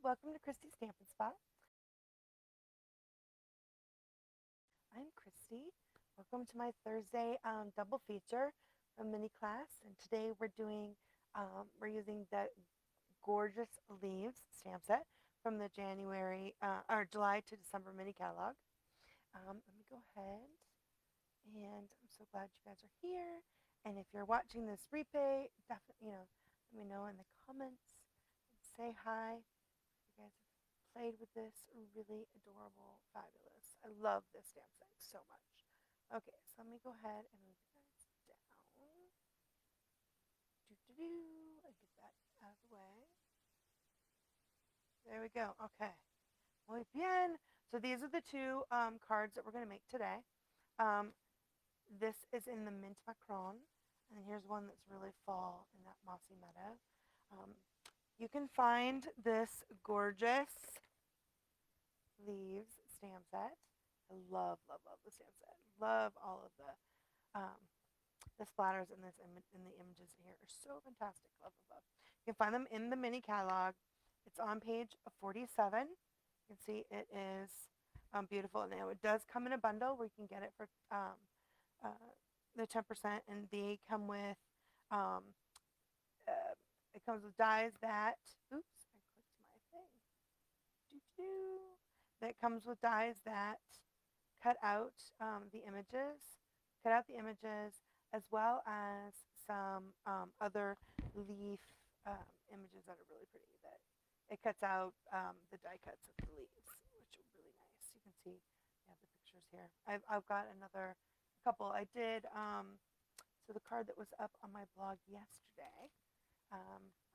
welcome to Christy's Stampin' Spot. I'm Christy. Welcome to my Thursday double feature, a mini class, and today we're using the gorgeous leaves stamp set from the July to December mini catalog. Let me go ahead, and I'm so glad you guys are here. And if you're watching this replay, definitely let me know in the comments. Say hi. You guys have played with this really adorable, fabulous. I love this stamp set so much. Okay, so let me go ahead and move you guys down. And get that out of the way. There we go. Okay. Muy bien. So these are the two cards that we're going to make today. This is in the Mint Macron, and here's one that's really fall in that mossy meadow. You can find this gorgeous leaves stamp set. I love, love, love the stamp set. Love all of the splatters in the images here are so fantastic. Love, love, love. You can find them in the mini catalog. It's on page 47. You can see it is beautiful. Now it does come in a bundle where you can get it for the 10%, and they come with it comes with dies that oops, I clicked my thing. That comes with dies that cut out the images, as well as some other leaf images that are really pretty. That it cuts out the die cuts of the leaves, which are really nice. You can see, yeah, the pictures here. I've got another couple. I did so the card that was up on my blog yesterday.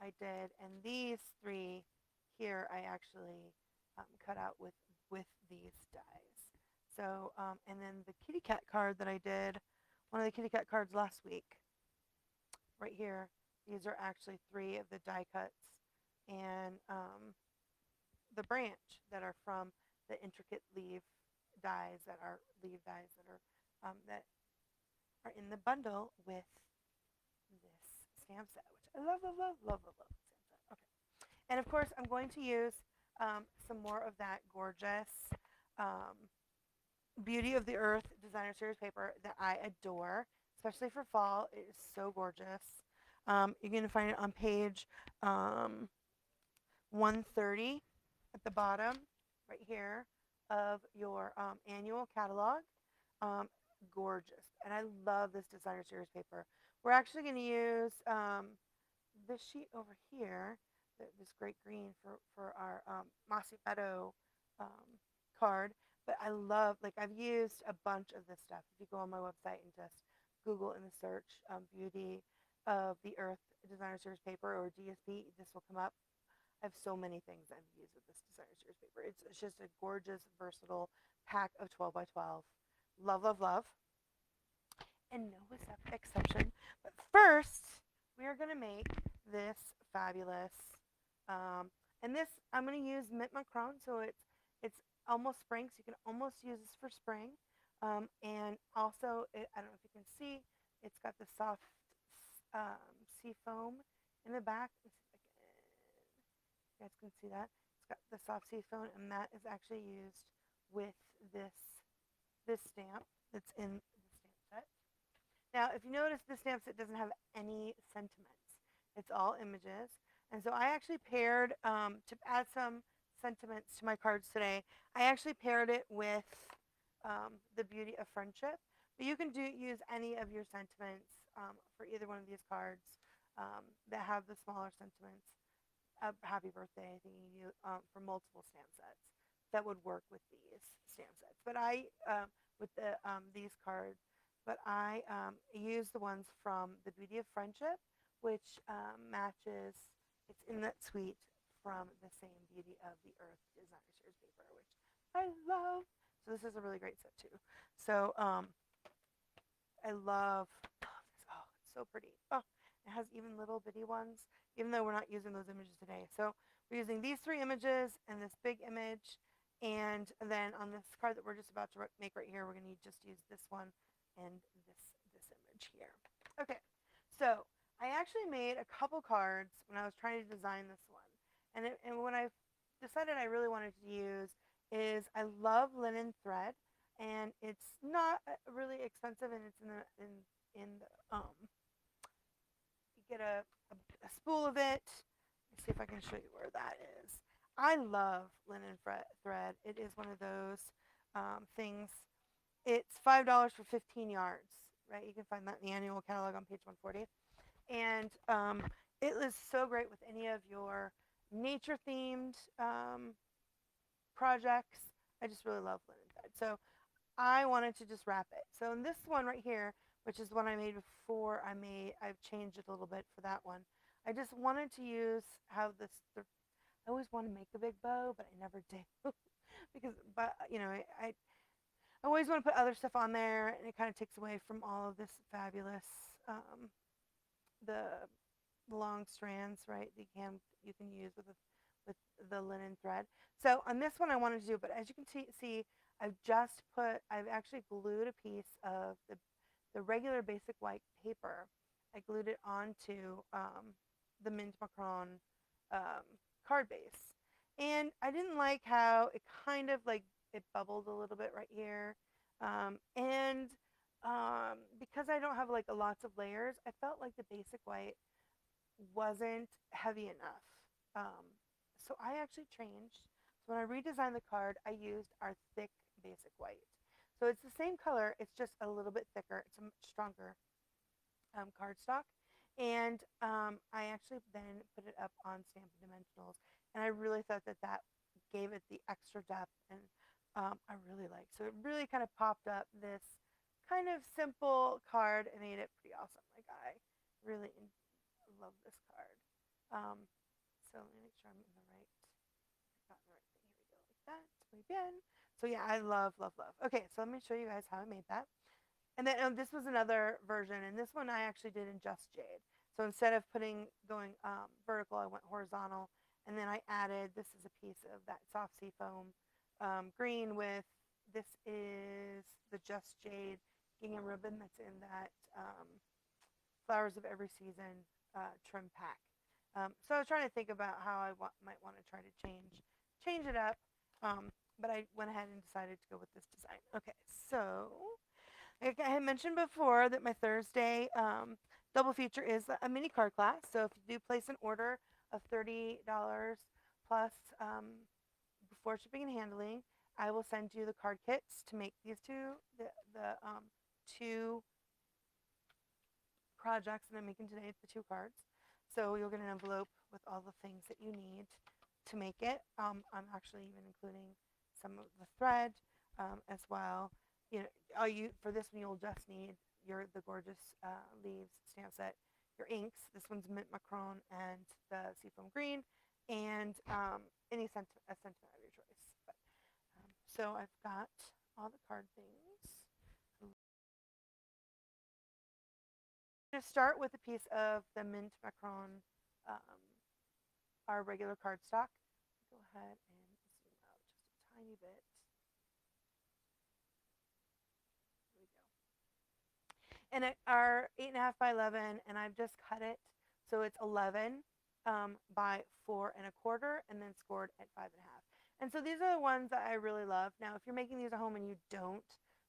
I did, and these three here I actually cut out with these dies. So, and then the kitty cat card that I did, one of the kitty cat cards last week, right here, these are actually three of the die cuts and the branch that are from the intricate leaf dies that are that are in the bundle with this stamp set, which I love, love, love, love, love, love stamp set. Okay. And of course, I'm going to use some more of that gorgeous Beauty of the Earth designer series paper that I adore, especially for fall. It is so gorgeous. You're going to find it on page 130 at the bottom, right here, of your annual catalog. Gorgeous. And I love this designer series paper. We're actually going to use this sheet over here, this great green for our Mossy Meadow card. But I love, like, I've used a bunch of this stuff. If you go on my website and just Google in the search Beauty of the Earth designer series paper or DSP, this will come up. I have so many things I've used with this designer series paper. It's just a gorgeous, versatile pack of 12 by 12. Love, love, love. And no exception. But first, we are going to make this fabulous, and this, I'm going to use Mint Macron, so it's almost spring, so you can almost use this for spring. And also, I don't know if you can see, it's got the soft sea foam in the back. Let's see if you guys can see that. It's got the soft sea foam, and that is actually used with this stamp that's in the stamp set. Now, if you notice, the stamp set doesn't have any sentiments. It's all images. And so I actually paired, to add some sentiments to my cards today, I actually paired it with the Beauty of Friendship. But you can use any of your sentiments for either one of these cards that have the smaller sentiments. Happy birthday thinking you for multiple stamp sets that would work with these stamp sets. But with these cards, but I use the ones from the Beauty of Friendship, which matches. It's in that suite from the same Beauty of the Earth designer series paper, which I love. So this is a really great set too. So I love this. Oh, it's so pretty. Oh, it has even little bitty ones, even though we're not using those images today. So we're using these three images and this big image. And then on this card that we're just about to make right here, we're going to just use this one and this image here. Okay, so I actually made a couple cards when I was trying to design this one. And when I decided I really wanted to use is I love linen thread, and it's not really expensive, and it's in the you get a spool of it. Let's see if I can show you where that is. I love linen thread. It is one of those things. It's $5 for 15 yards, right? You can find that in the annual catalog on page 140. And it is so great with any of your nature themed projects. I just really love linen thread. So I wanted to just wrap it. So in this one right here, which is the one I made before I've changed it a little bit for that one. I just wanted to have this, I always want to make a big bow, but I never do. Because, but, I always want to put other stuff on there, and it kind of takes away from all of this fabulous, the long strands, right? You can use with the linen thread. So on this one I wanted to do, but as you can see, I've actually glued a piece of the regular basic white paper. I glued it onto the mint macron um, card base, and I didn't like how it kind of like it bubbled a little bit right here, and because I don't have like lots of layers, I felt like the basic white wasn't heavy enough. Um, so I actually changed. So when I redesigned the card, I used our thick basic white. So it's the same color, it's just a little bit thicker. It's a much stronger cardstock. And I actually then put it up on Stampin' Dimensionals. And I really thought that gave it the extra depth. And I really liked. So it really kind of popped up this kind of simple card and made it pretty awesome. Like I really love this card. Um, so let me make sure I'm in the right, got the right thing. Here we go, like that. Muy bien. So yeah, I love, love, love. Okay, so let me show you guys how I made that. And then this was another version, and this one I actually did in Just Jade. So instead of going vertical, I went horizontal, and then I added, this is a piece of that soft sea foam green with, this is the Just Jade gingham ribbon that's in that Flowers of Every Season trim pack. So I was trying to think about how I might want to try to change it up, but I went ahead and decided to go with this design. Okay, so like I had mentioned before that my Thursday double feature is a mini card class. So if you do place an order of $30 plus before shipping and handling, I will send you the card kits to make these two projects that I'm making today, the two cards. So you'll get an envelope with all the things that you need to make it. I'm actually even including some of the thread as well. For this one, you'll just need the gorgeous leaves stamp set, your inks. This one's mint macron and the seafoam green, and any a sentiment of your choice. So I've got all the card things. I'm going to start with a piece of the mint macron, um, our regular cardstock. Go ahead and zoom out just a tiny bit. There we go. And are 8.5 by 11, and I've just cut it so it's 11 by 4.25, and then scored at 5.5. And so these are the ones that I really love. Now, if you're making these at home and you don't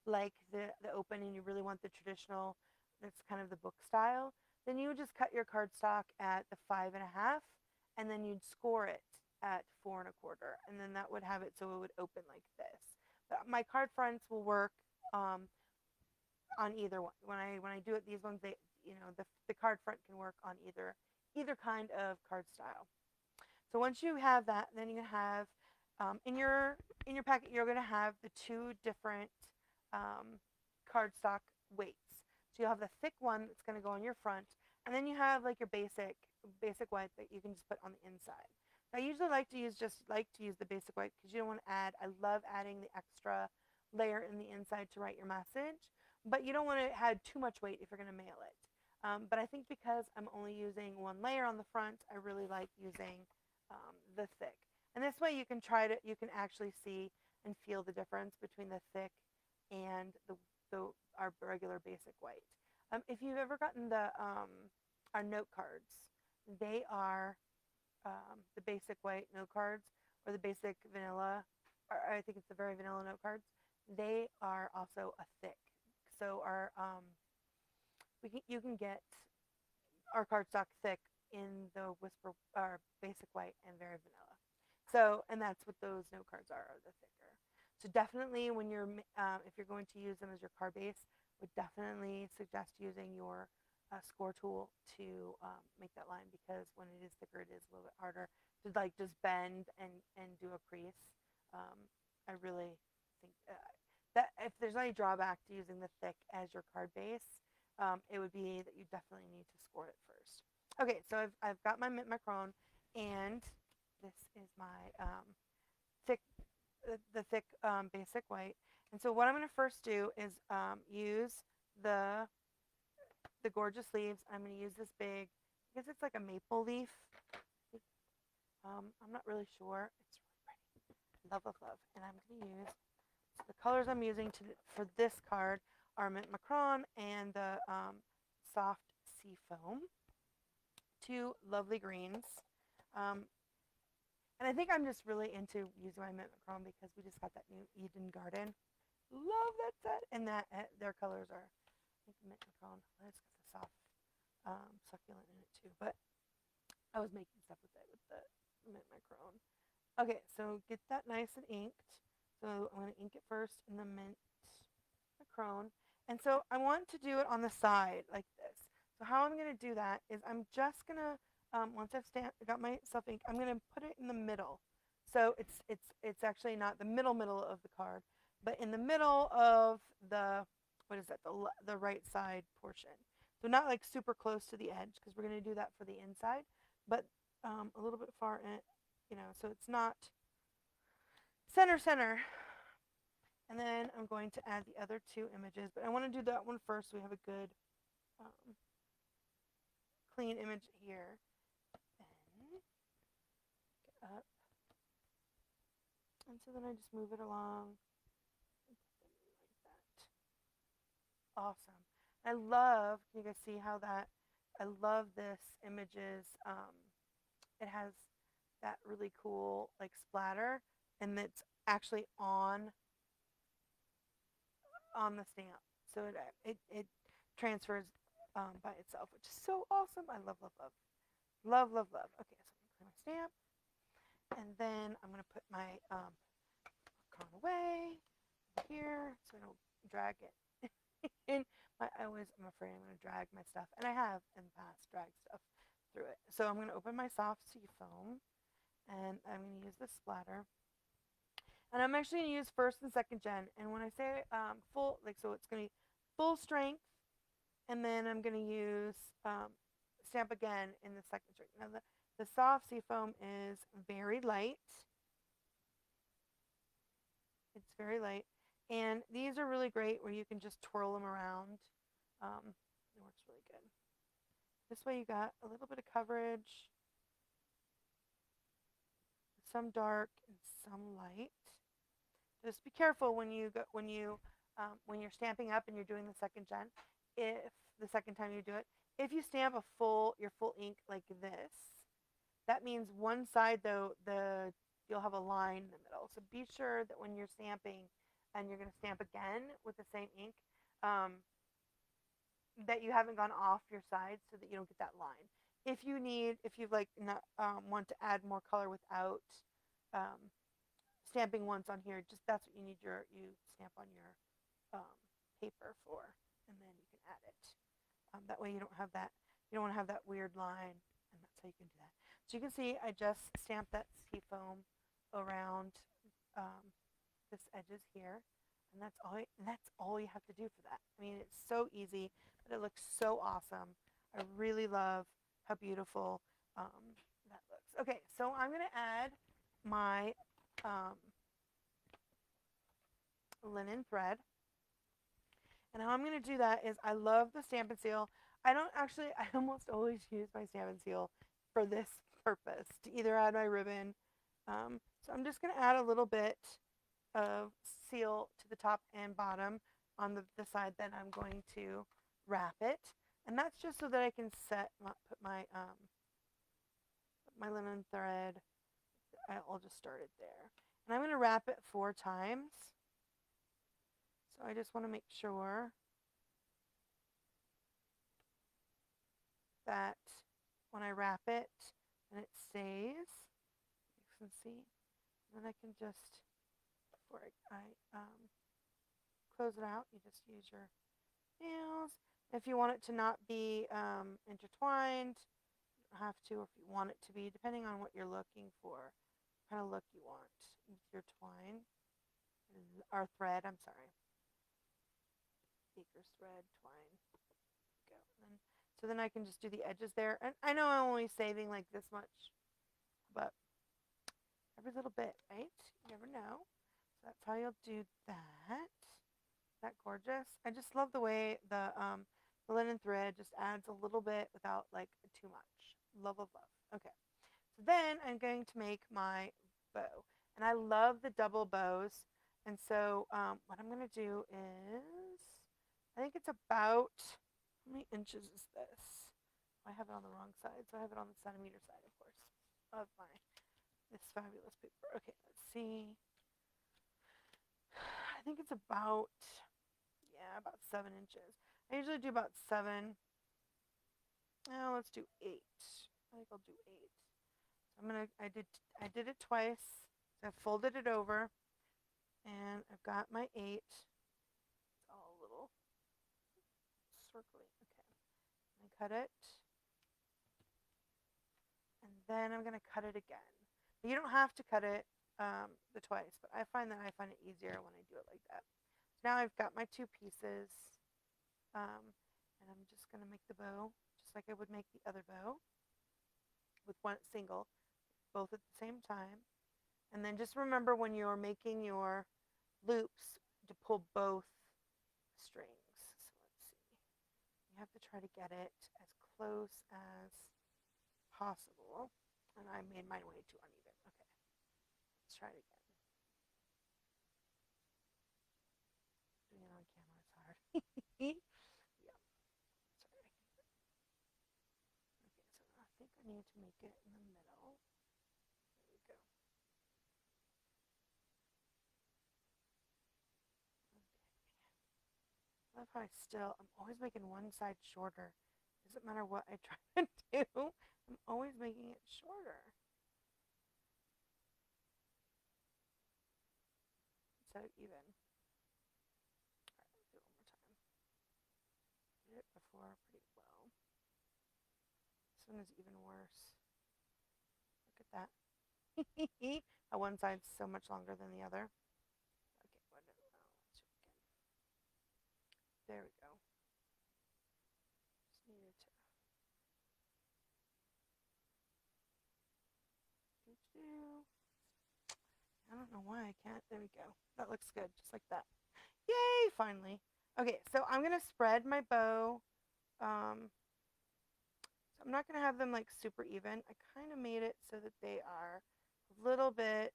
like the open and you really want the traditional, that's kind of the book style, then you would just cut your cardstock at the 5.5, and then you'd score it at 4.25, and then that would have it so it would open like this. But my card fronts will work on either one. When I do it, these ones, the card front can work on either kind of card style. So once you have that, then you have in your packet, you're going to have the two different cardstock weights. So you'll have the thick one that's going to go on your front, and then you have like your basic white that you can just put on the inside. I usually like to use the basic white because you don't want to add. I love adding the extra layer in the inside to write your message, but you don't want to add too much weight if you're going to mail it. But I think because I'm only using one layer on the front, I really like using the thick. And this way you can actually see and feel the difference between the thick and our regular basic white. If you've ever gotten our note cards, they are the basic white note cards or the basic vanilla, or I think it's the very vanilla note cards, they are also a thick. So our you can get our cardstock thick in the whisper or basic white and very vanilla. So, and that's what those note cards are the thicker. So definitely when you're, if you're going to use them as your card base, would definitely suggest using your score tool to make that line, because when it is thicker, it is a little bit harder to like just bend and do a crease. I really think that if there's any drawback to using the thick as your card base, it would be that you definitely need to score it first. Okay, so I've got my mint macaron, and this is my thick, the thick basic white. And so what I'm going to first do is use the the gorgeous leaves. I'm going to use this big, I guess it's like a maple leaf. I'm not really sure. It's really pretty. Love, love, love. And I'm going to use, so the colors I'm using for this card are mint macaron and the soft sea foam, two lovely greens. And I think I'm just really into using my mint macaron because we just got that new Eden Garden. Love that set. And that their colors are, I think, mint macaron. It's got the soft succulent in it too. But I was making stuff with it with the mint macaron. Okay, so get that nice and inked. So I'm going to ink it first in the mint macaron. And so I want to do it on the side like this. So how I'm going to do that is I'm just going to, once I've got my self ink, I'm going to put it in the middle. So it's actually not the middle of the card, but in the middle of the, what is that, the right side portion. So not like super close to the edge, because we're going to do that for the inside, but a little bit far in, so it's not center. And then I'm going to add the other two images, but I want to do that one first so we have a good clean image here. And get up. And so then I just move it along like that. Awesome. I love, can you guys see how that, I love this images, it has that really cool like splatter, and it's actually on the stamp. So it transfers by itself, which is so awesome. I love, love, love. Love, love, love. Okay, so I'm going to clear my stamp. And then I'm going to put my cone away here so I don't drag it in. I'm afraid I'm going to drag my stuff. And I have in the past dragged stuff through it. So I'm going to open my soft sea foam. And I'm going to use the splatter. And I'm actually going to use first and second gen. And when I say full, like, so it's going to be full strength. And then I'm going to use stamp again in the second strength. Now the soft sea foam is very light. It's very light. And these are really great where you can just twirl them around. It works really good. This way you got a little bit of coverage, some dark and some light. Just be careful when you're stamping up and you're doing the second gen. If the second time you do it, if you stamp your full ink like this, that means one side though you'll have a line in the middle. So be sure that when you're stamping and you're going to stamp again with the same ink, that you haven't gone off your sides so that you don't get that line. If you like not want to add more color without stamping once on here, just that's what you stamp on your paper for, and then you can add it. That way you don't want to have that weird line, and that's how you can do that. So you can see I just stamped that sea foam around this edges here, and that's all you have to do for that. I mean, it's so easy, but it looks so awesome. I really love how beautiful that looks. Okay, so I'm going to add my linen thread. And how I'm going to do that is I love the Stampin' Seal. I almost always use my Stampin' Seal for this purpose, to either add my ribbon. So I'm just going to add a little bit of seal to the top and bottom on the side that I'm going to wrap it. And that's just so that I can put my linen thread I'll just start it there. And I'm going to wrap it 4 times. So I just want to make sure that when I wrap it and it stays, you can see, and then I can just, before I close it out, you just use your nails. If you want it to not be intertwined, you don't have to, or if you want it to be, depending on what you're looking for, what kind of look you want with your twine, or thread, I'm sorry, baker's thread, twine, go. And then, so then I can just do the edges there, and I know I'm only saving like this much, but every little bit, right? You never know. So that's how you'll do that. That gorgeous? I just love the way the linen thread just adds a little bit without like too much. Love, love, love. Okay. So then I'm going to make my bow. And I love the double bows. And so what I'm going to do is, I think it's about, how many inches is this? I have it on the wrong side, so I have it on the centimeter side, of course, of this fabulous paper. Okay, let's see. I think it's about, yeah, about 7 inches. I usually do about 7. Oh, let's do 8. I think I'll do 8. So I did it twice. So I folded it over, and I've got my 8. It's all a little circly. Okay, I cut it, and then I'm gonna cut it again. You don't have to cut it the twice, but I find it easier when I do it like that. So now I've got my 2 pieces, and I'm just gonna make the bow just like I would make the other bow with one single, both at the same time. And then just remember when you're making your loops to pull both strings. So let's see. You have to try to get it as close as possible. And I made mine way too uneven. Okay, let's try it again. Doing it on camera is hard. Yeah. Sorry. Okay, so I think I need to make it in the middle. There we go. I love how I'm always making one side shorter. Doesn't matter what I try to do, I'm always making it shorter. So even. All right, let's do it one more time. Did it before pretty well. This one is even worse. Look at that. One side's so much longer than the other. Okay, whatever. Let's do it again. There we go. Just needed to. I don't know why I can't. There we go. That looks good, just like that. Yay, finally. Okay, so I'm going to spread my bow. So I'm not going to have them like super even. I kind of made it so that they are a little bit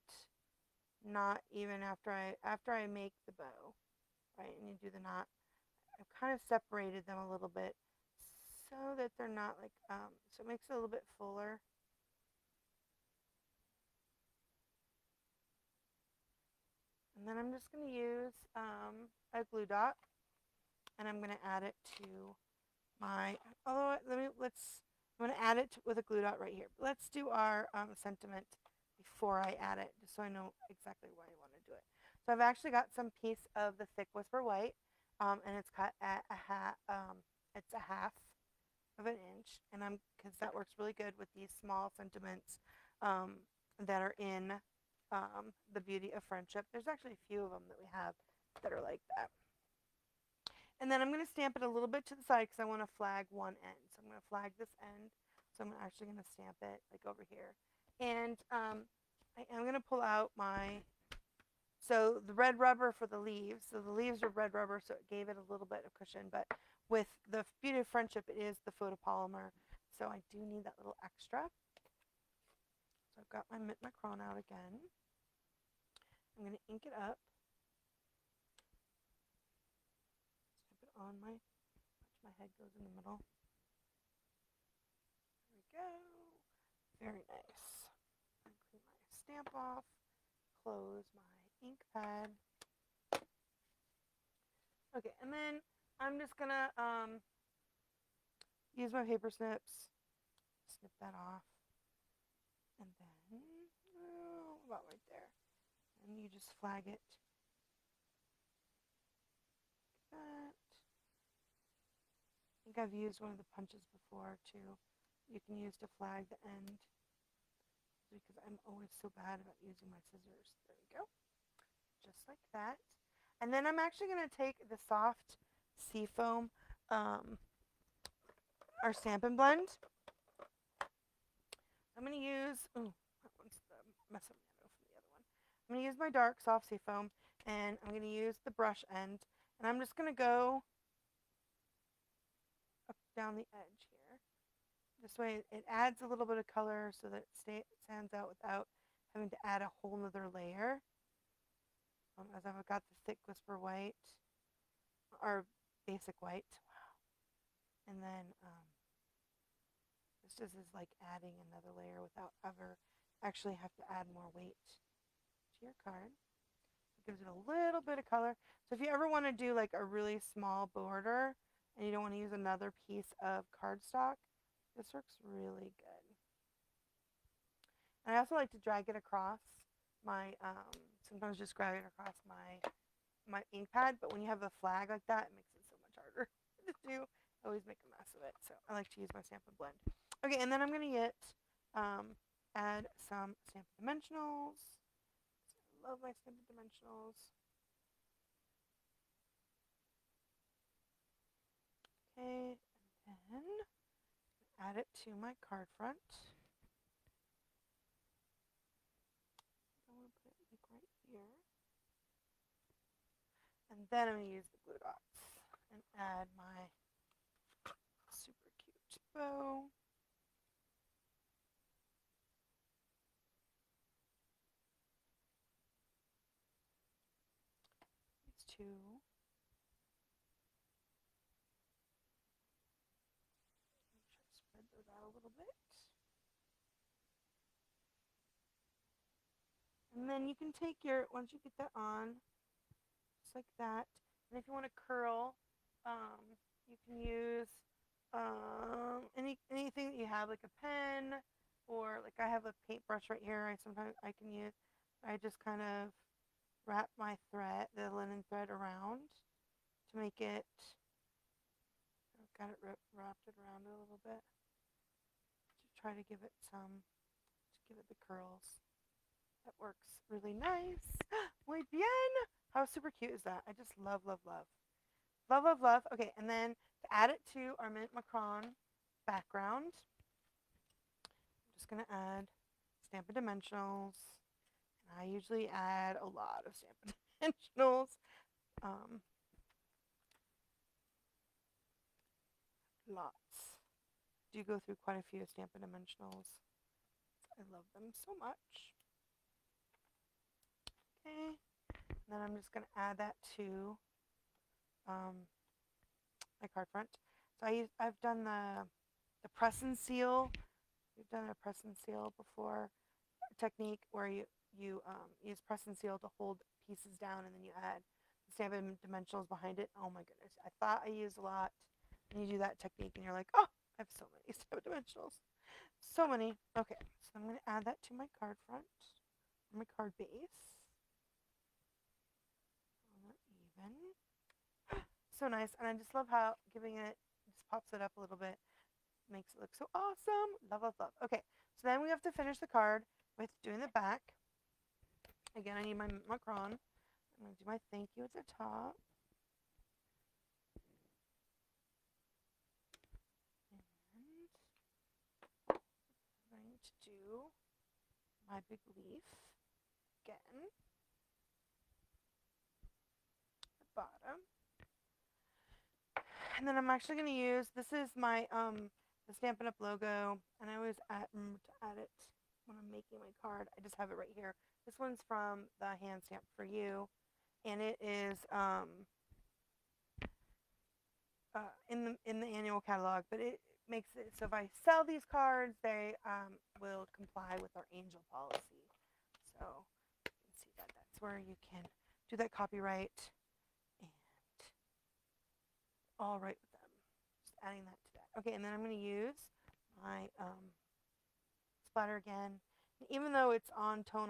not even after I make the bow, right? And you do the knot. I've kind of separated them a little bit so that they're not like, so it makes it a little bit fuller. And then I'm just going to use a glue dot, and I'm going to add it to my, although I'm going to add it with a glue dot right here. But let's do our sentiment before I add it, just so I know exactly why I want to do it. So I've actually got some piece of the thick Whisper White, and it's cut at it's a half of an inch, and because that works really good with these small sentiments that are in the Beauty of Friendship. There's actually a few of them that we have that are like that. And then I'm going to stamp it a little bit to the side because I want to flag one end. So I'm going to flag this end. So I'm actually going to stamp it like over here. And I am going to pull out so the red rubber for the leaves. So the leaves are red rubber, so it gave it a little bit of cushion. But with the Beauty of Friendship, it is the photopolymer. So I do need that little extra. So I've got my Mint Macron out again. I'm going to ink it up. Stamp it on my head goes in the middle. There we go. Very nice. Clean my stamp off, close my ink pad. Okay, and then I'm just gonna use my paper snips, snip that off, and then about right there, and you just flag it like that. I think I've used one of the punches before too. You can use to flag the end because I'm always so bad about using my scissors. There we go, just like that. And then I'm actually gonna take the soft seafoam our Stampin' Blend. I'm going to use, oh, that one's the mess up from the other one. I'm going to use my dark soft seafoam, and I'm going to use the brush end, and I'm just going to go up down the edge here. This way it adds a little bit of color so that it stands out without having to add a whole nother layer. As I've got the thick whisper white, or basic white, wow. And then this just is like adding another layer without ever actually have to add more weight to your card. It gives it a little bit of color. So if you ever want to do like a really small border and you don't want to use another piece of cardstock, this works really good. And I also like to drag it across my, sometimes just drag it across my ink pad, but when you have a flag like that, it makes it so much harder to do. I always make a mess of it, so I like to use my Stampin' Blend. Okay, and then I'm going to add some Stampin' Dimensionals. I love my Stampin' Dimensionals. Okay, and then add it to my card front. I want to put it like right here. And then I'm going to use the glue dots and add my super cute bow. These two. Try to spread those out a little bit. And then you can take your, once you get that on, just like that. And if you want to curl, you can use anything that you have, like a pen, or like I have a paintbrush right here. I can use. I just kind of wrap my thread, the linen thread, around to make it. I've got it wrapped it around a little bit to try to give it the curls. That works really nice. Muy bien. How super cute is that? I just love, love, love. Love, love, love. Okay, and then to add it to our Mint Macron background, I'm just going to add Stampin' Dimensionals. And I usually add a lot of Stampin' Dimensionals. Lots. Do go through quite a few Stampin' Dimensionals. I love them so much. Okay, and then I'm just going to add that to my card front. So I've done the press and seal. We've done a press and seal before technique where you use press and seal to hold pieces down, and then you add the Stampin' Dimensionals behind it. Oh my goodness, I thought I used a lot. And you do that technique and you're like, oh, I have so many Stampin' Dimensionals. So many. Okay, so I'm going to add that to my card front, my card base. Even. So nice. And I just love how giving it, just pops it up a little bit, makes it look so awesome. Love, love, love. Okay, so then we have to finish the card with doing the back. Again, I need my Macron. I'm going to do my thank you at the top. And I'm going to do my big leaf again. The bottom. And then I'm actually going to use, this is my the Stampin' Up logo, and I always remember to add it when I'm making my card. I just have it right here. This one's from the Hand Stamp for You, and it is in the annual catalog, but it makes it so if I sell these cards, they will comply with our angel policy. So you can see that that's where you can do that copyright and all right with them. Just adding that to that. Okay, and then I'm going to use my splatter again. And even though it's on tone,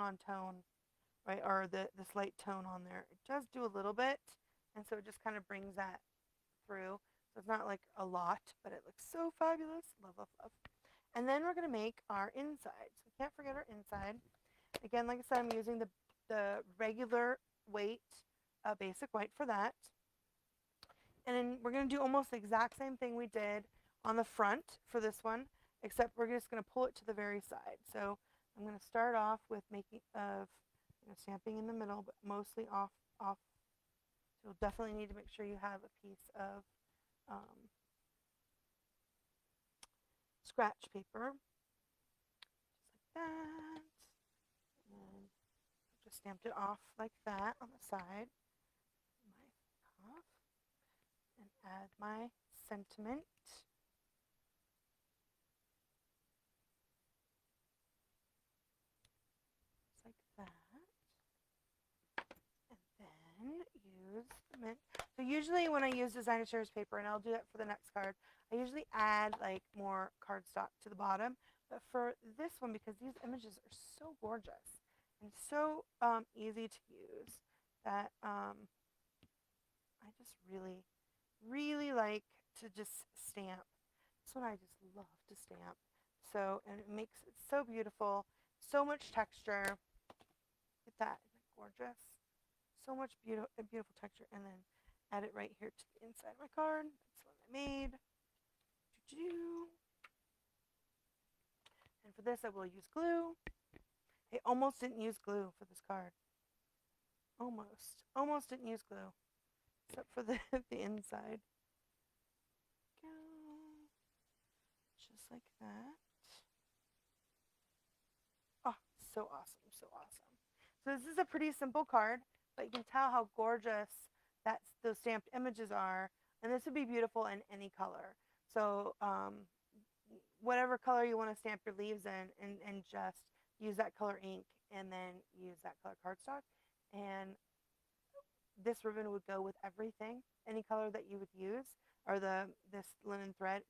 right, or the slight tone on there, it does do a little bit, and so it just kind of brings that through. So it's not like a lot, but it looks so fabulous. Love, love, love. And then we're going to make our inside. So we can't forget our inside. Again, like I said, I'm using the regular weight, basic white for that. And then we're going to do almost the exact same thing we did on the front for this one, except we're just going to pull it to the very side. So I'm going to start off with making stamping in the middle, but mostly off. So you'll definitely need to make sure you have a piece of scratch paper, just like that. And just stamped it off like that on the side. My cuff, and add my sentiment. Just like that. And then use the mint. So usually when I use designer series paper, and I'll do that for the next card, I usually add like more cardstock to the bottom. But for this one, because these images are so gorgeous and so easy to use, that I just really, really like to just stamp. This one I just love to stamp. So, and it makes it so beautiful, so much texture. Look at that, isn't it gorgeous? So much beautiful texture. And then add it right here to the inside of my card. That's the one I made. And for this, I will use glue. I almost didn't use glue for this card. Almost didn't use glue, except for the the inside. Go. Just like that. Oh, so awesome, so awesome. So this is a pretty simple card, but you can tell how gorgeous those stamped images are, and this would be beautiful in any color. So whatever color you want to stamp your leaves in, and just use that color ink, and then use that color cardstock, and this ribbon would go with everything, any color that you would use, or this linen thread.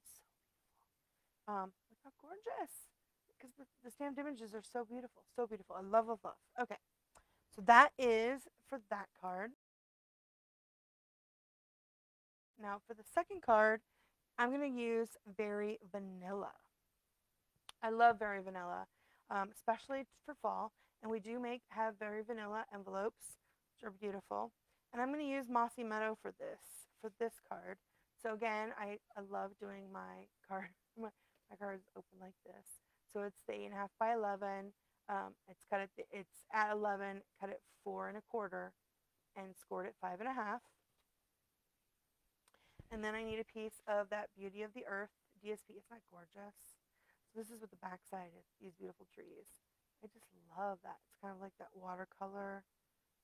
Look how gorgeous, because the stamped images are so beautiful, so beautiful. I love, love, love. Okay, so that is for that card. Now for the second card, I'm going to use Very Vanilla. I love Very Vanilla, especially for fall. And we do have Very Vanilla envelopes, which are beautiful. And I'm going to use Mossy Meadow for this card. So again, I love doing my card. My card is open like this. So it's the 8.5 by 11. It's at 11, cut it 4 1/4, and scored it 5.5. And then I need a piece of that Beauty of the Earth DSP. Isn't that gorgeous? So this is what the back side is, these beautiful trees. I just love that. It's kind of like that watercolor,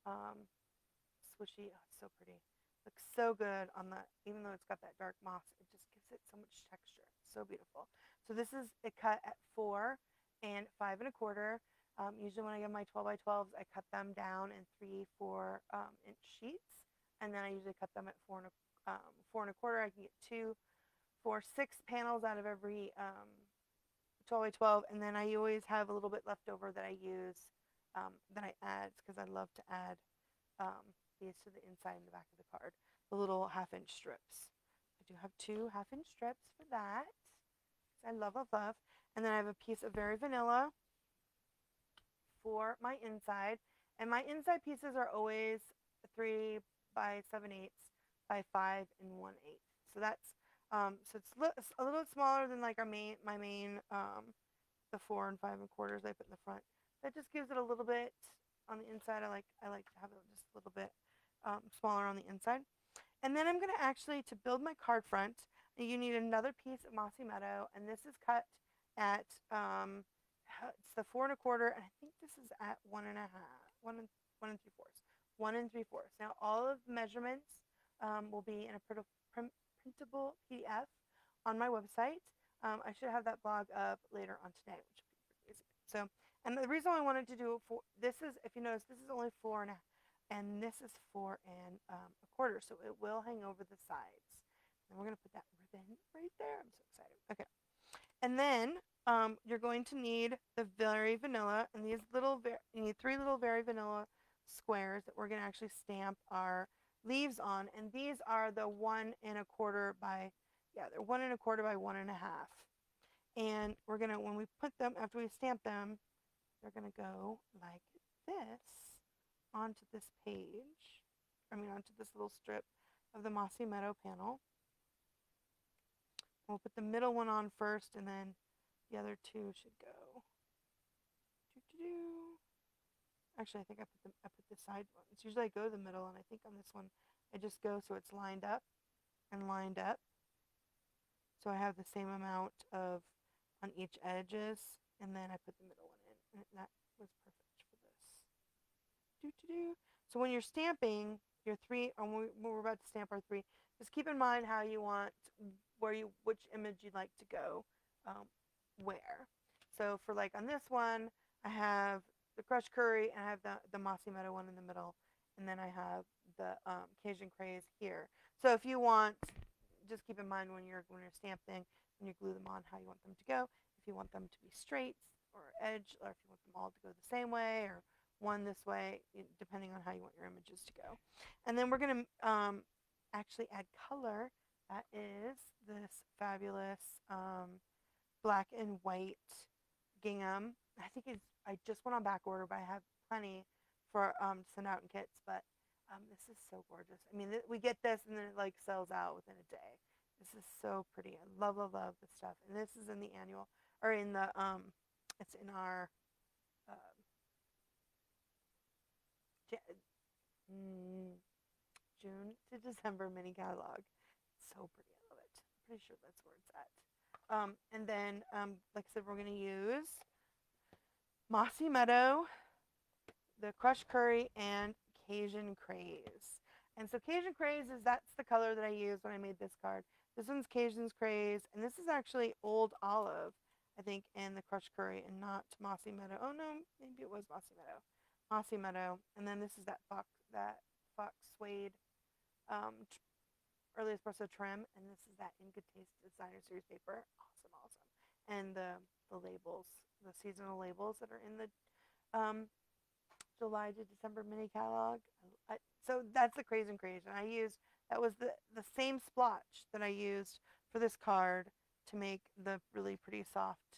swishy. Oh, it's so pretty. Looks so good on even though it's got that dark moss, it just gives it so much texture. So beautiful. So this is a cut at 4 and 5 1/4. Usually when I get my 12 by 12s, I cut them down in 3 4-inch sheets, and then I usually cut them at 4 1/4. I can get 2, 4, 6 panels out of every 12 by 12, and then I always have a little bit left over that I use, that I add, because I love to add these to the inside and the back of the card, the little 1/2-inch strips. I do have 2 1/2-inch strips for that. I love, love, love. And then I have a piece of Very Vanilla for my inside, and my inside pieces are always 3 by 7/8 by 5 1/8. So that's so it's a little smaller than like my main the 4 and 5 1/4s I put in the front. That just gives it a little bit on the inside. I like to have it just a little bit smaller on the inside. And then I'm going to actually, to build my card front, you need another piece of Mossy Meadow, and this is cut at it's the 4 1/4, and I think this is at 1.5, 1 3/4. Now all of the measurements will be in a printable PDF on my website. I should have that blog up later on today, which will be pretty easy. So And the reason I wanted to do it for this is, if you notice, this is only 4.5, and this is 4 1/4, so it will hang over the sides. And we're gonna put that ribbon right there. I'm so excited. Okay, and then you're going to need the Very Vanilla, and these you need 3 little Very Vanilla squares that we're gonna actually stamp our leaves on, and these are the 1 1/4 by, yeah, they're 1 1/4 by 1 1/2. And we're gonna, when we put them, after we stamp them, they're gonna go like this onto this page. I mean, onto this little strip of the Mossy Meadow panel. We'll put the middle one on first, and then the other 2 should go. Actually, I think I put the side ones. Usually I go to the middle, and I think on this one I just go so it's lined up and lined up. So I have the same amount of on each edges, and then I put the middle one in, and that was perfect for this. So when you're stamping your 3, when we're about to stamp our 3, just keep in mind how you want, which image you'd like to go where. So for like on this one, I have the crushed curry, and I have the Mossy Meadow one in the middle, and then I have the Cajun Craze here. So if you want, just keep in mind when you're stamping, when you glue them on, how you want them to go. If you want them to be straight or edge, or if you want them all to go the same way, or one this way, depending on how you want your images to go. And then we're going to actually add color. That is this fabulous black and white gingham. I just went on back order, but I have plenty for to send out in kits. But this is so gorgeous. I mean, we get this and then it like sells out within a day. This is so pretty. I love, love, love this stuff. And this is in the annual, or in the it's in our uh, June to December mini catalog. It's so pretty. I love it. I'm pretty sure that's where it's at. And then, like I said, we're going to use Mossy Meadow, the crushed curry, and Cajun Craze. And so Cajun Craze that's the color that I used when I made this card. This one's Cajun's Craze, and this is actually Old Olive, I think, and the crushed curry, and not Mossy Meadow. Oh no, maybe it was Mossy Meadow. Mossy Meadow, and then this is that fox suede early espresso trim, and this is that In Good Taste Designer Series paper. Awesome, awesome. And the labels, the seasonal labels that are in the July to December mini catalog. So that's the Craze and Craze, and that was the same splotch that I used for this card to make the really pretty soft.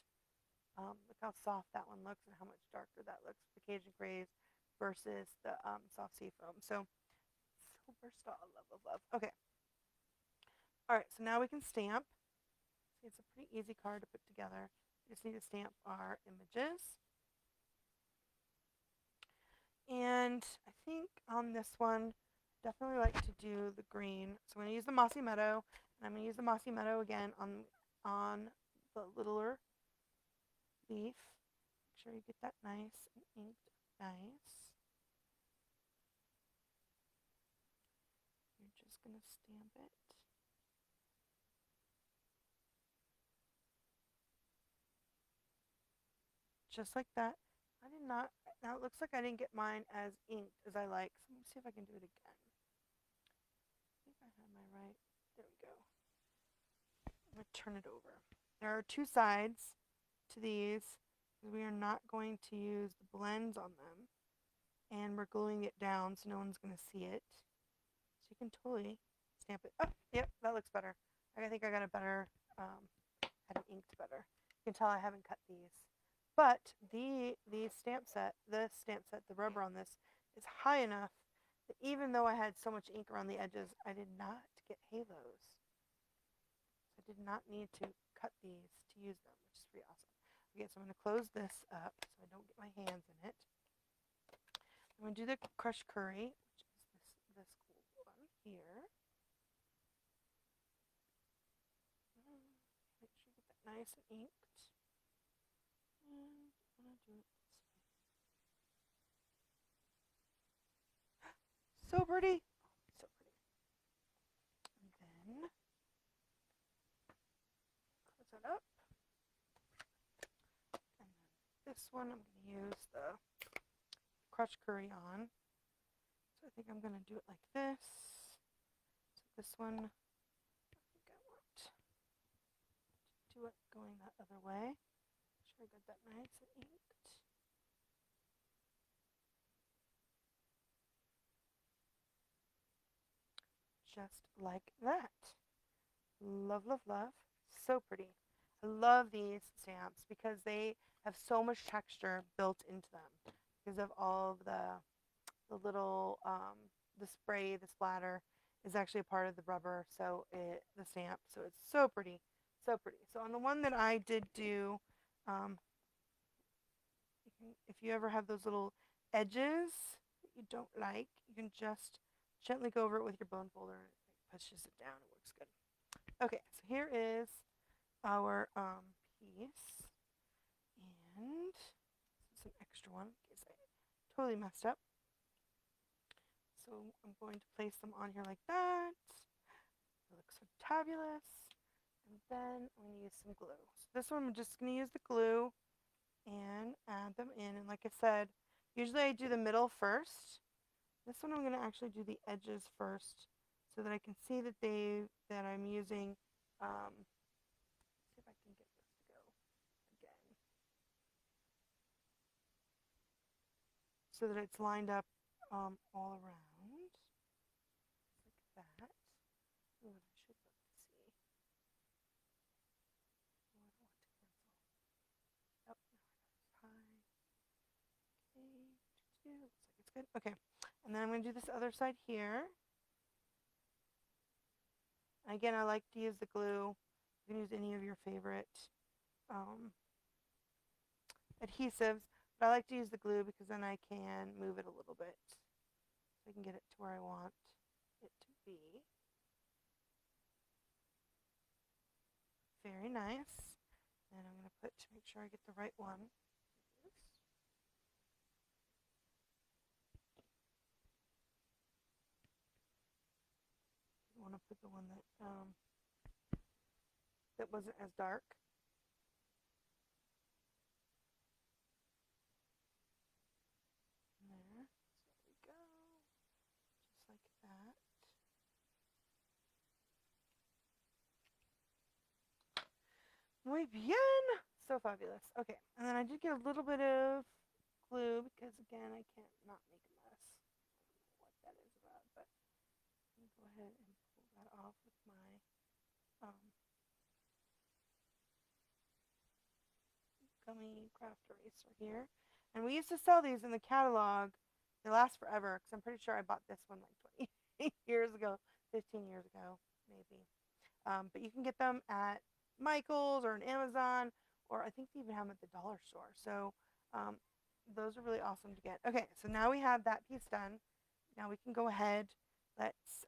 Look how soft that one looks and how much darker that looks. The Cajun Craze versus the soft sea foam. So versatile. Love, love, love. Okay. All right. So now we can stamp. See, it's a pretty easy card to put together. We just need to stamp our images. And I think on this one, definitely like to do the green. So I'm going to use the Mossy Meadow, and I'm going to use the Mossy Meadow again on the littler leaf. Make sure you get that nice and inked nice. You're just going to stamp it. Just like that. I did not, now it looks like I didn't get mine as inked as I like. So let me see if I can do it again. I think I had my right. There we go. I'm going to turn it over. There are 2 sides to these. We are not going to use the blends on them. And we're gluing it down so no one's going to see it. So you can totally stamp it. Oh, yep, that looks better. I think I got a better, had it inked better. You can tell I haven't cut these. But the stamp set, the rubber on this is high enough that even though I had so much ink around the edges, I did not get halos. So I did not need to cut these to use them, which is pretty awesome. Okay, so I'm going to close this up so I don't get my hands in it. I'm going to do the crushed curry, which is this cool one here. Make sure you get that nice and inked. And I'm going to do it this way. So pretty. So pretty. And then close that up. And then this one I'm going to use the crushed curry on. So I think I'm going to do it like this. So this one, I think I want to do it going that other way. Make sure I got that nice and inked. Just like that. Love, love, love. So pretty. I love these stamps because they have so much texture built into them because of all of the little the spray, the splatter is actually a part of the rubber, so the stamp, so it's so pretty, so pretty. So on the one that I did do, um, if you ever have those little edges that you don't like, you can just gently go over it with your bone folder and it pushes it down. It works good. Okay, so here is our piece, and some extra one in case I totally messed up. So I'm going to place them on here like that. It looks fabulous. And then I'm going to use some glue. So this one I'm just going to use the glue and add them in. And like I said, usually I do the middle first. This one I'm going to actually do the edges first so that I can see that I'm using, see if I can get this to go again. So that it's lined up all around. Like that. Ooh, I should look to see. Oh, I don't want to cancel. Oh, no, high. Okay, looks like it's good. Okay, and then I'm going to do this other side here. Again, I like to use the glue. You can use any of your favorite um, adhesives, but I like to use the glue because then I can move it a little bit so I can get it to where I want it to be. Very nice. And I'm going to put to make sure I get the right one. I want to put the one that wasn't as dark. There. So there we go. Just like that. Muy bien. So fabulous. Okay, and then I did get a little bit of glue because again I can't not make a mess. I don't know what that is about, but I'm gonna go ahead and pull that off with my gummy craft eraser here. And we used to sell these in the catalog. They last forever because I'm pretty sure I bought this one like 20 years ago, 15 years ago, maybe. But you can get them at Michael's or an Amazon, or I think they even have them at the dollar store. So those are really awesome to get. Okay, so now we have that piece done. Now we can go ahead. Let's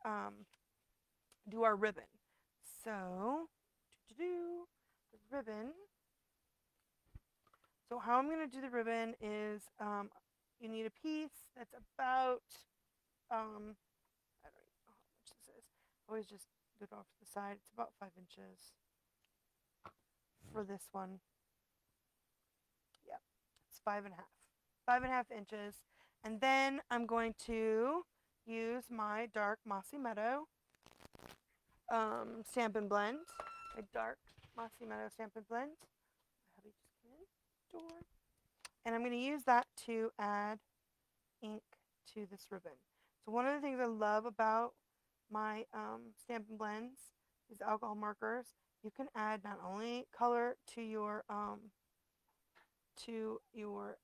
do our ribbon. So, the ribbon. So how I'm going to do the ribbon is you need a piece that's about, I don't know how much this is. Always just do it off to the side. It's about 5 inches for this one. Yep, it's 5.5. 5.5 inches. And then I'm going to use my dark Mossy Meadow Stampin' Blend. My dark Mossy Meadow Stampin' Blend. My hubby just came in the door. And I'm going to use that to add ink to this ribbon. So one of the things I love about my Stampin' Blends, these alcohol markers, you can add not only color to your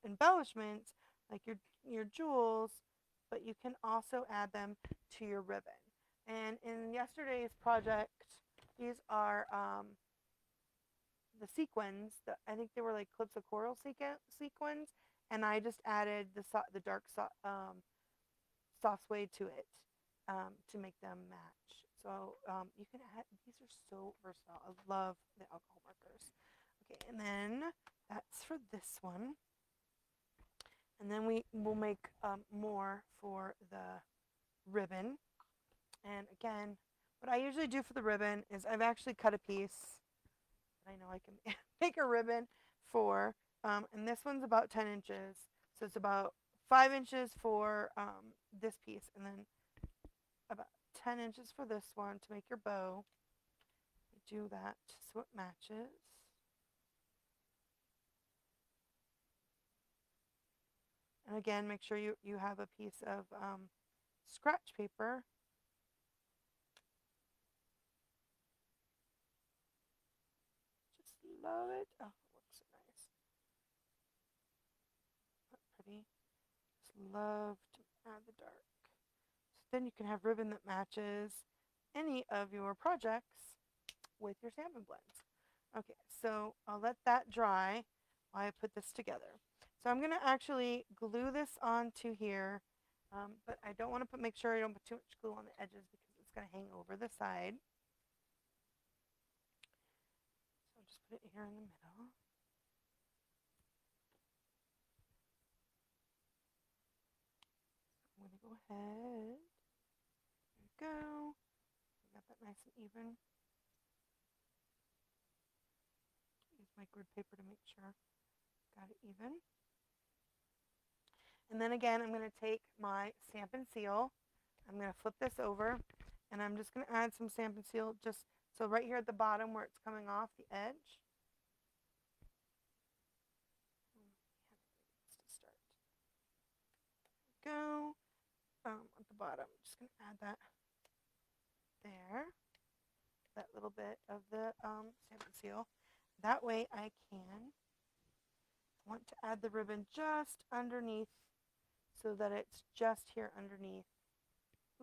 embellishments, like your jewels, but you can also add them to your ribbon. And in yesterday's project, these are the sequins. I think they were like clips of coral sequins, and I just added the dark soft suede to it to make them match. So you can add, these are so versatile. I love the alcohol markers. Okay, and then that's for this one. And then we will make more for the ribbon. And again, what I usually do for the ribbon is I've actually cut a piece that I know I can make a ribbon for. And this one's about 10 inches. So it's about 5 inches for this piece, and then about 10 inches for this one to make your bow. You do that so it matches. And again, make sure you have a piece of scratch paper. Just love it. Oh, it looks so nice. Not pretty. Just love to add the dark. So then you can have ribbon that matches any of your projects with your Stampin' Blends. Okay, so I'll let that dry while I put this together. So I'm going to actually glue this onto here, but I don't want to make sure I don't put too much glue on the edges because it's going to hang over the side. So I'll just put it here in the middle. I'm going to go ahead. There we go. I got that nice and even. Use my grid paper to make sure I got it even. And then again, I'm going to take my Stampin' Seal. I'm going to flip this over, and I'm just going to add some Stampin' Seal just so right here at the bottom where it's coming off the edge. Go at the bottom. I'm just going to add that there, that little bit of the Stampin' Seal. That way I want to add the ribbon just underneath so that it's just here underneath.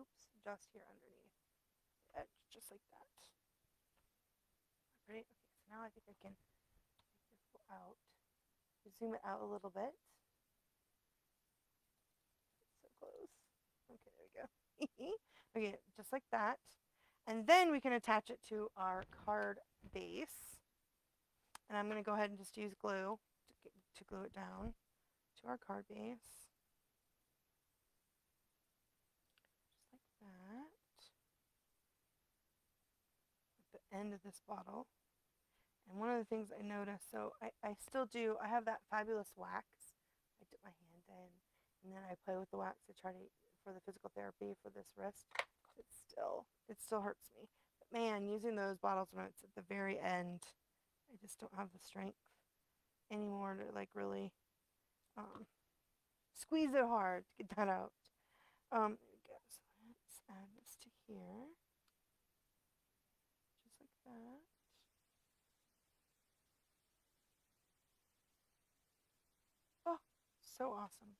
Oops, just here underneath the edge, just like that. Right? Okay, so now I think I can make this go out. Zoom it out a little bit. So close. Okay, there we go. Okay, just like that. And then we can attach it to our card base. And I'm going to go ahead and just use glue to glue it down to our card base. Just like that. At the end of this bottle. And one of the things I noticed, so I still do, I have that fabulous wax. I dip my hand in, and then I play with the wax to try to, for the physical therapy for this wrist. It still hurts me. But man, using those bottles when it's at the very end, I just don't have the strength anymore to like really squeeze it hard to get that out. There we go. So let's add this to here. Just like that. Oh, so awesome.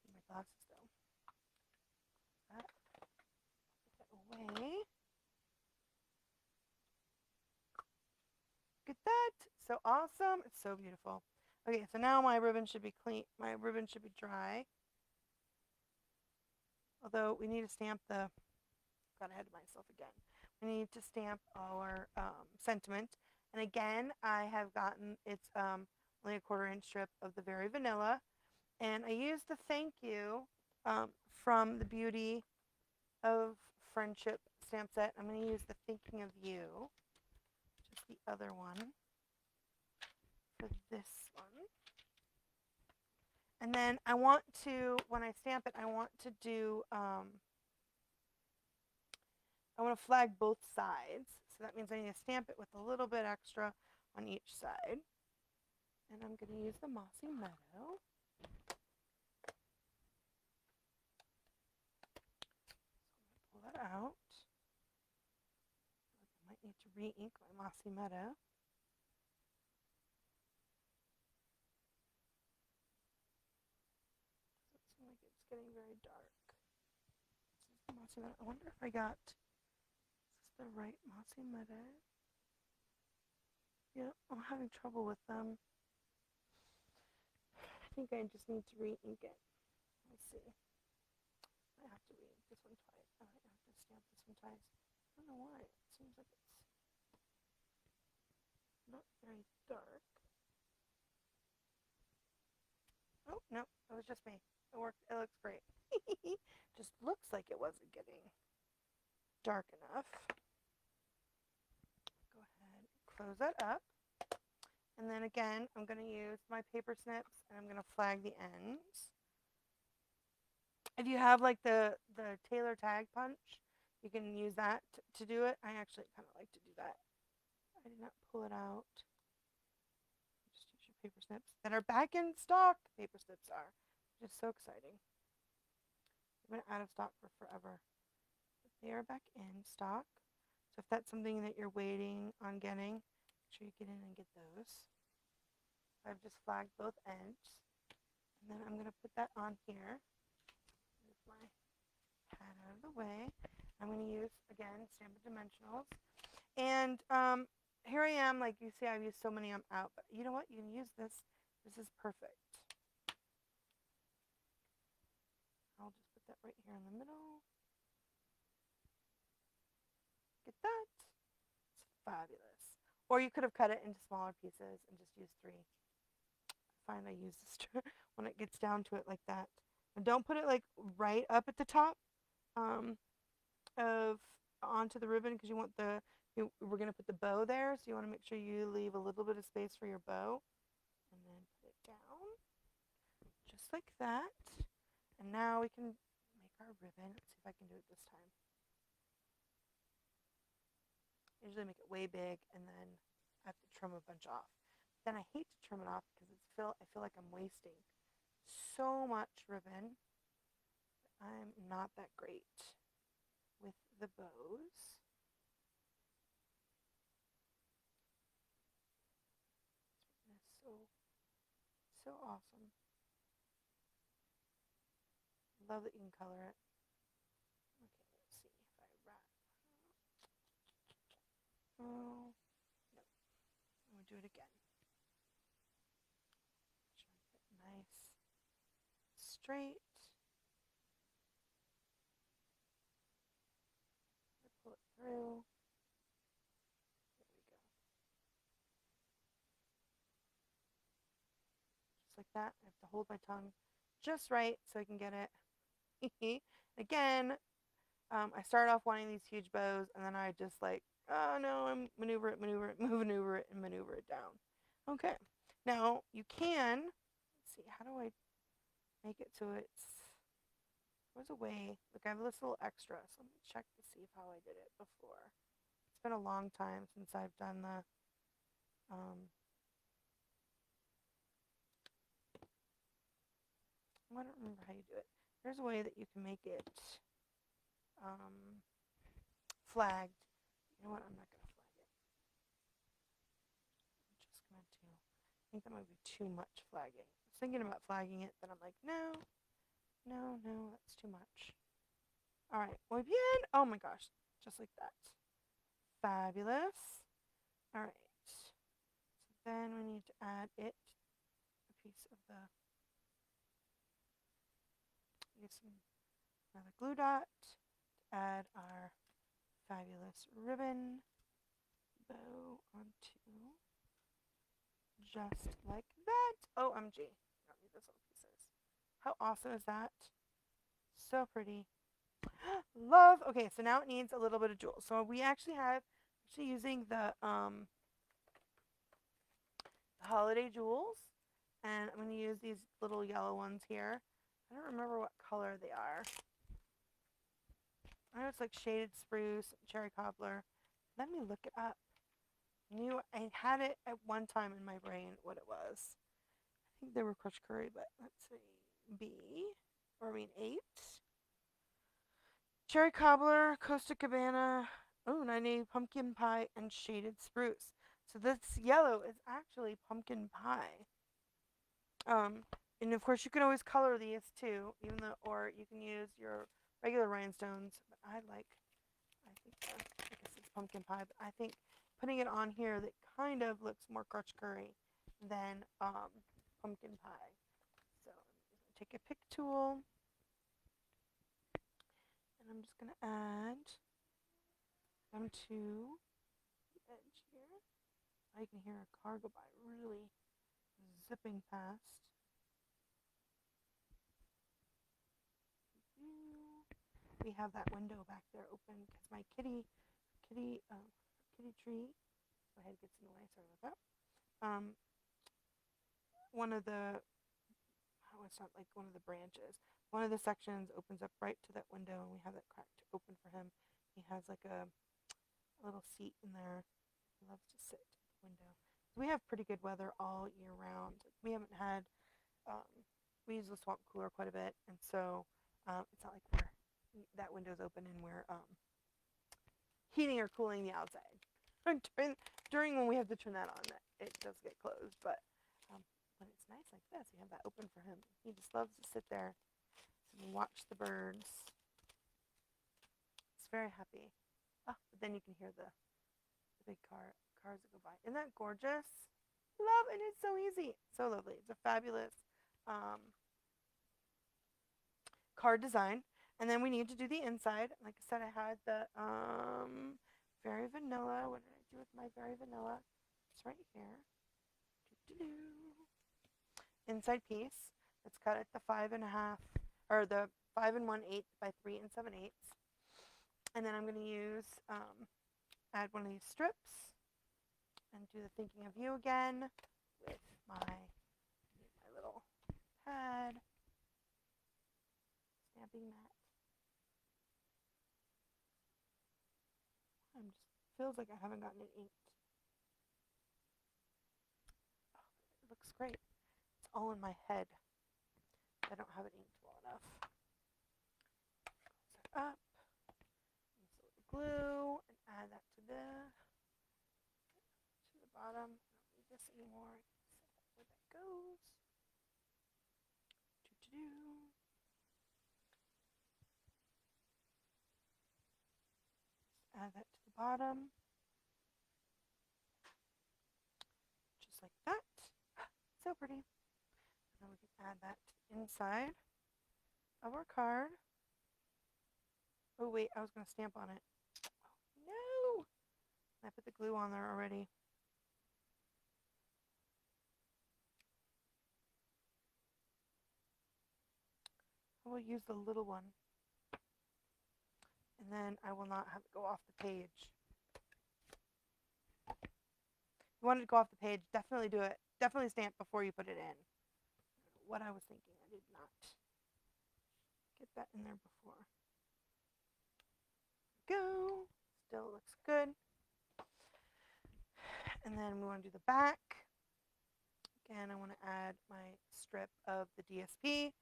My glasses though. That, put that away. Look at that. So awesome. It's so beautiful. Okay, so now my ribbon should be clean. My ribbon should be dry. Although we need to stamp the, got ahead of myself again. We need to stamp our sentiment. And again, I have gotten, it's only a 1/4 inch strip of the Very Vanilla. And I used the Thank You from the Beauty of Friendship stamp set. I'm going to use the Thinking of You, just the other one, for this one. And then I want to, when I stamp it, I want to do, I want to flag both sides. So that means I need to stamp it with a little bit extra on each side. And I'm going to use the Mossy Meadow. So I'm going to pull that out. I might need to re-ink my Mossy Meadow. Doesn't seem like it's getting very dark. This is the Mossy Meadow. I wonder if I got, is this the right Mossy Meadow? Yeah, I'm having trouble with them. I think I just need to re-ink it. Let's see. I have to re-ink this one twice. I might have to stamp this one twice. I don't know why. It seems like it's not very dark. Oh, no, it was just me. It worked. It looks great. Just looks like it wasn't getting dark enough. Go ahead and close that up. And then again, I'm going to use my paper snips and I'm going to flag the ends. If you have like the tailor tag punch, you can use that to do it. I actually kind of like to do that. I did not pull it out. Just use your paper snips that are back in stock. Paper snips are, which is so exciting. They've been out of stock for forever. But they are back in stock. So if that's something that you're waiting on getting, make sure you get in and get those. I've just flagged both ends. And then I'm going to put that on here. Move my pad out of the way. I'm going to use, again, Stampin' Dimensionals. And here I am. Like you see, I've used so many, I'm out. But you know what? You can use this. This is perfect. I'll just put that right here in the middle. Get that? It's fabulous. Or you could have cut it into smaller pieces and just used 3. I find I use this when it gets down to it like that. And don't put it like right up at the top of onto the ribbon because you want we're going to put the bow there. So you want to make sure you leave a little bit of space for your bow. And then put it down just like that. And now we can make our ribbon. Let's see if I can do it this time. I usually make it way big and then I have to trim a bunch off. Then I hate to trim it off because I feel like I'm wasting so much ribbon. I'm not that great with the bows. It's so awesome. I love that you can color it. Okay, let's see if I wrap. Oh, no. I'm going to do it again. Nice, straight. Pull it through. There we go. Just like that. I have to hold my tongue just right so I can get it. Again, I start off wanting these huge bows, and then I just like, oh no, I'm maneuver it, and maneuver it down. Okay, now you can, let's see, how do I make it so there's a way, look, I have this little extra, so let me check to see how I did it before. It's been a long time since I've done the, I don't remember how you do it. There's a way that you can make it flagged. You know what? I'm not going to flag it. I'm just going to, I think that might be too much flagging. I was thinking about flagging it, then I'm like, no, that's too much. All right, muy bien. Oh my gosh, just like that. Fabulous. All right. So then we need to add a piece of the, use another glue dot to add our fabulous ribbon bow onto, just like that. OMG, I don't need those little pieces. How awesome is that? So pretty. Love. Okay, so now it needs a little bit of jewels. So we actually using the holiday jewels, and I'm going to use these little yellow ones here. I don't remember what color they are. I know it's like shaded spruce, cherry cobbler. Let me look it up. I had it at one time in my brain what it was. I think they were crushed curry, but let's see. Eight. Cherry cobbler, Costa Cabana, 90 pumpkin pie, and shaded spruce. So this yellow is actually pumpkin pie. And of course you can always color these too, or you can use your regular rhinestones. But I think I guess it's pumpkin pie, but I think putting it on here that kind of looks more crushed curry than pumpkin pie. So I'm going to take a pick tool, and I'm just going to add them to the edge here. I can hear a car go by really zipping past. We have that window back there open because my kitty tree My head gets in the way. Sorry about that. One of the it's not like one of the branches. One of the sections opens up right to that window, and we have that cracked open for him. He has like a little seat in there. He loves to sit at the window. We have pretty good weather all year round. We haven't had, um, we use the swamp cooler quite a bit, and so it's not like that window's open and we're heating or cooling the outside. during when we have to turn that on, it does get closed, but when it's nice like this, you have that open for him. He just loves to sit there and watch the birds. He's very happy. Oh, but then you can hear the big cars that go by. Isn't that gorgeous? Love, and it's so easy. So lovely. It's a fabulous card design. And then we need to do the inside. Like I said, I had the very vanilla. What did I do with my very vanilla? It's right here. Inside piece. It's cut at the 5.5, or the 5 1/8 by 3 7/8. And then I'm going to use add one of these strips and do the thinking of you again with my little pad, stamping mat. Feels like I haven't gotten it inked. Oh, it looks great. It's all in my head. I don't have it inked well enough. Close that up. Use a little glue and add that to the bottom. I don't need this anymore. Where that goes. Just add that to the bottom. Just like that. So pretty. And then we can add that to the inside of our card. Oh wait, I was going to stamp on it. Oh, no! I put the glue on there already. I will use the little one. And then I will not have it go off the page. If you want it to go off the page, definitely do it. Definitely stamp before you put it in. What I was thinking, I did not get that in there before. Go. Still looks good. And then we want to do the back. Again, I want to add my strip of the DSP.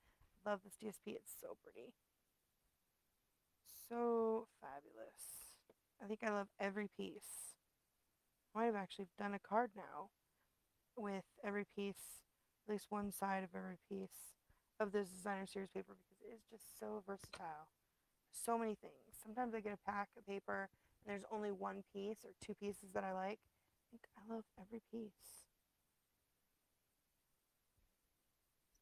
Love this DSP. It's so pretty. So fabulous. I think I love every piece. I might have actually done a card now with every piece, at least one side of every piece of this designer series paper, because it is just so versatile. So many things. Sometimes I get a pack of paper and there's only one piece or two pieces that I like. I think I love every piece.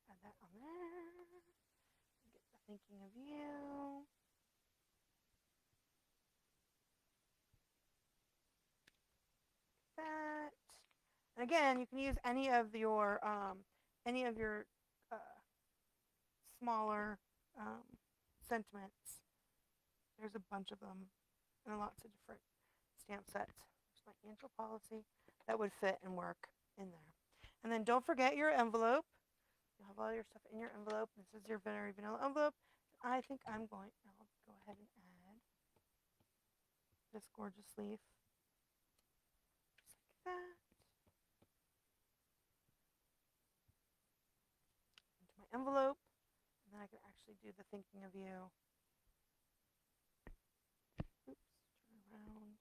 Add that on there. Get the thinking of you. That. And again, you can use any of your smaller sentiments. There's a bunch of them and lots of different stamp sets. There's my angel policy that would fit and work in there. And then don't forget your envelope. You'll have all your stuff in your envelope. This is your very vanilla envelope. I think I'll go ahead and add this gorgeous leaf. Just like that. Into my envelope. And then I can actually do the thinking of you. Oops, turn around.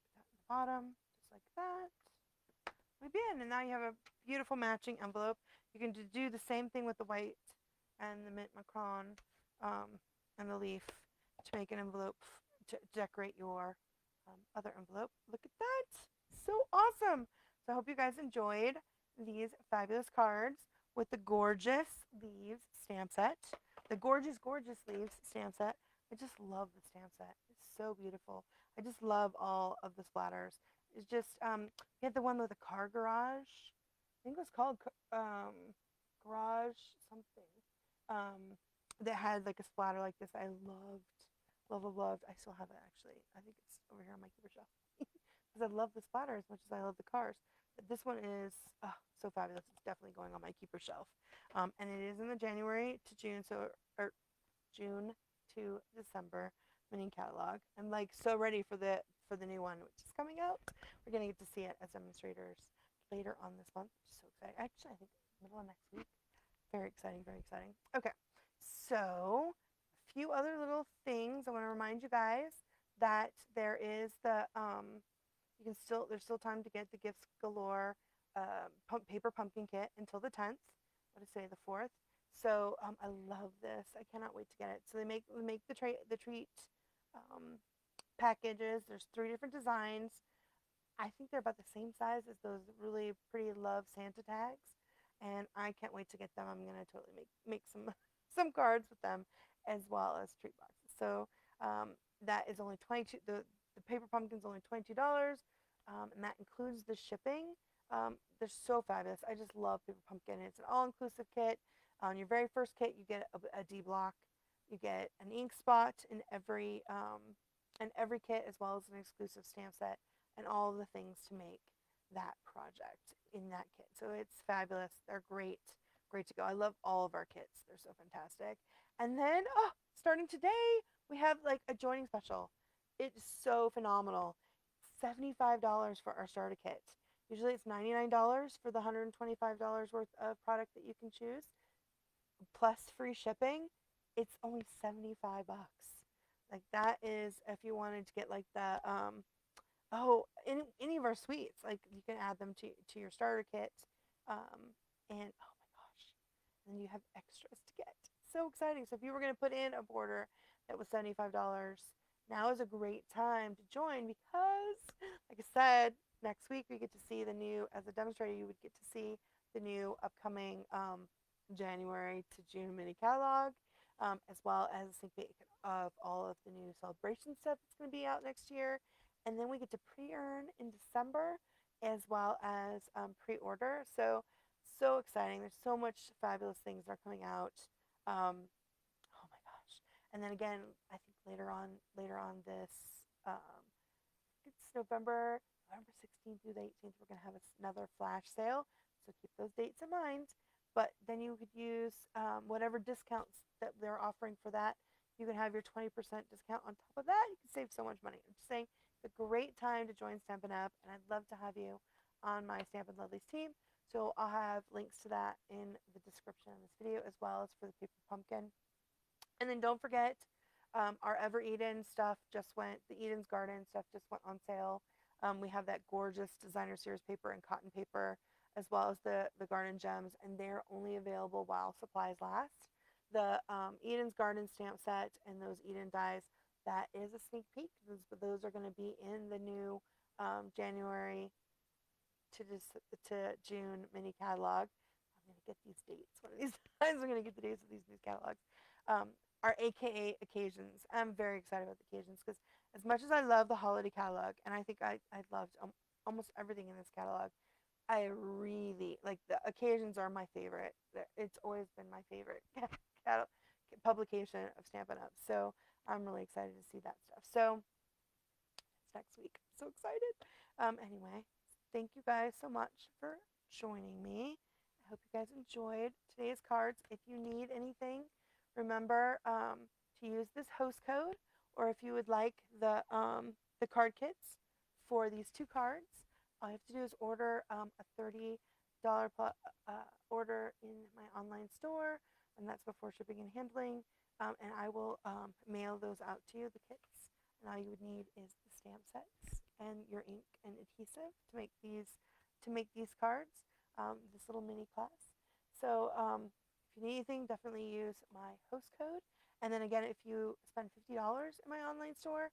Put that in the bottom, just like that. We've been, and now you have a beautiful matching envelope. You can do the same thing with the white and the mint macron and the leaf to make an envelope to decorate your other envelope. Look at that. So awesome. So I hope you guys enjoyed these fabulous cards with the gorgeous leaves stamp set. The gorgeous, gorgeous leaves stamp set. I just love the stamp set. It's so beautiful. I just love all of the splatters. It's just, we had the one with the car garage. I think it was called garage something. That had like a splatter like this. I loved Loved. I still have it actually. I think it's over here on my keeper shelf because I love the splatter as much as I love the cars. But this one is so fabulous. It's definitely going on my keeper shelf. And it is in the January to June, or June to December mini catalog. I'm like so ready for the new one, which is coming out. We're gonna get to see it as demonstrators later on this month, which is so exciting. Actually, I think middle of next week. Very exciting, very exciting. Okay, so a few other little things I want to remind you guys that there is you can still there's still time to get the gifts galore paper pumpkin kit until the 10th. What did I say, the 4th? So I love this. I cannot wait to get it. So they make the treat um, packages. There's 3 different designs. I think they're about the same size as those really pretty love Santa tags, and I can't wait to get them. I'm gonna totally make some some cards with them as well as treat boxes. So that is only 22. The paper pumpkin's only $22, and that includes the shipping. They're so fabulous. I just love paper pumpkin. It's an all-inclusive kit. On your very first kit, you get a D block. You get an ink spot in every kit, as well as an exclusive stamp set and all the things to make that project in that kit. So it's fabulous. They're great, great to go. I love all of our kits. They're so fantastic. And then, starting today, we have like a joining special. It's so phenomenal. $75 for our starter kit. Usually it's $99 for the $125 worth of product that you can choose, plus free shipping. It's only 75 bucks. Like that is if you wanted to get like the any of our sweets, like you can add them to your starter kit, and oh my gosh, then you have extras to get. So exciting! So if you were going to put in a order that was $75, now is a great time to join because, like I said, next week we get to see the new. As a demonstrator, you would get to see the new upcoming January to June mini catalog, as well as a sneak peek of all of the new celebration stuff that's going to be out next year. And then we get to pre-earn in December as well as pre-order. So exciting. There's so much fabulous things that are coming out. Oh my gosh. And then again, I think later on this it's November 16th through the 18th, we're going to have another flash sale. So keep those dates in mind. But then you could use whatever discounts that they're offering for that. You can have your 20% discount on top of that. You can save so much money. I'm just saying it's a great time to join Stampin' Up, and I'd love to have you on my Stampin' Lovelies team. So I'll have links to that in the description of this video, as well as for the paper pumpkin. And then don't forget, our Ever Eden stuff just went, the Eden's Garden stuff just went on sale. We have that gorgeous designer series paper and cotton paper, as well as the garden gems, and they're only available while supplies last. The Eden's Garden stamp set and those Eden dies, that is a sneak peek. Those are going to be in the new January to June mini catalog. I'm going to get these dates. One of these times I'm going to get the dates of these new catalogs. Our AKA occasions. I'm very excited about the occasions because as much as I love the holiday catalog, and I think I loved almost everything in this catalog, I really like the occasions are my favorite. It's always been my favorite publication of Stampin' Up. So I'm really excited to see that stuff. So it's next week. I'm so excited. Anyway, thank you guys so much for joining me. I hope you guys enjoyed today's cards. If you need anything, remember to use this host code, or if you would like the card kits for these 2 cards, all you have to do is order a $30 order in my online store, and that's before shipping and handling. And I will mail those out to you, the kits. And all you would need is the stamp sets and your ink and adhesive to make these cards, this little mini class. So if you need anything, definitely use my host code. And then again, if you spend $50 in my online store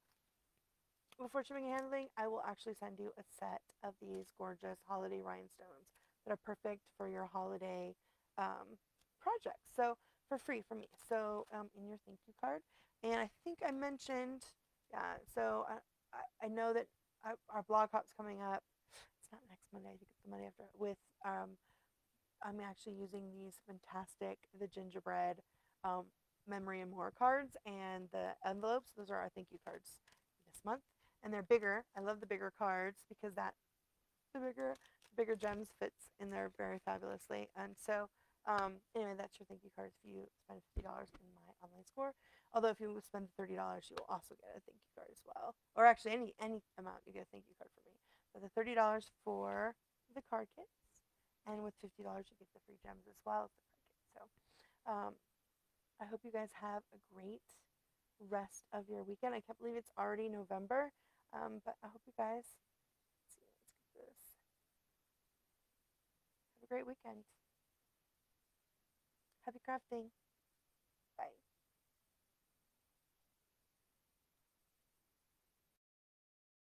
before shipping and handling, I will actually send you a set of these gorgeous holiday rhinestones that are perfect for your holiday projects. So for free from me. So in your thank you card. And I think I mentioned, yeah, so I know that our blog hop's coming up. It's not next Monday. I think it's the Monday after. With I'm actually using these fantastic, the gingerbread memory and more cards, and the envelopes, those are our thank you cards this month. And they're bigger. I love the bigger cards because the bigger gems fits in there very fabulously. And so anyway, that's your thank you cards if you spend $50 in my online store. Although if you spend $30, you will also get a thank you card as well. Or actually any amount you get a thank you card from me. But the $30 for the card kits, and with $50 you get the free gems as well as the card kit. So um, I hope you guys have a great rest of your weekend. I can't believe it's already November, but I hope you guys, let's see, let's get this. Have a great weekend. Happy crafting. Bye.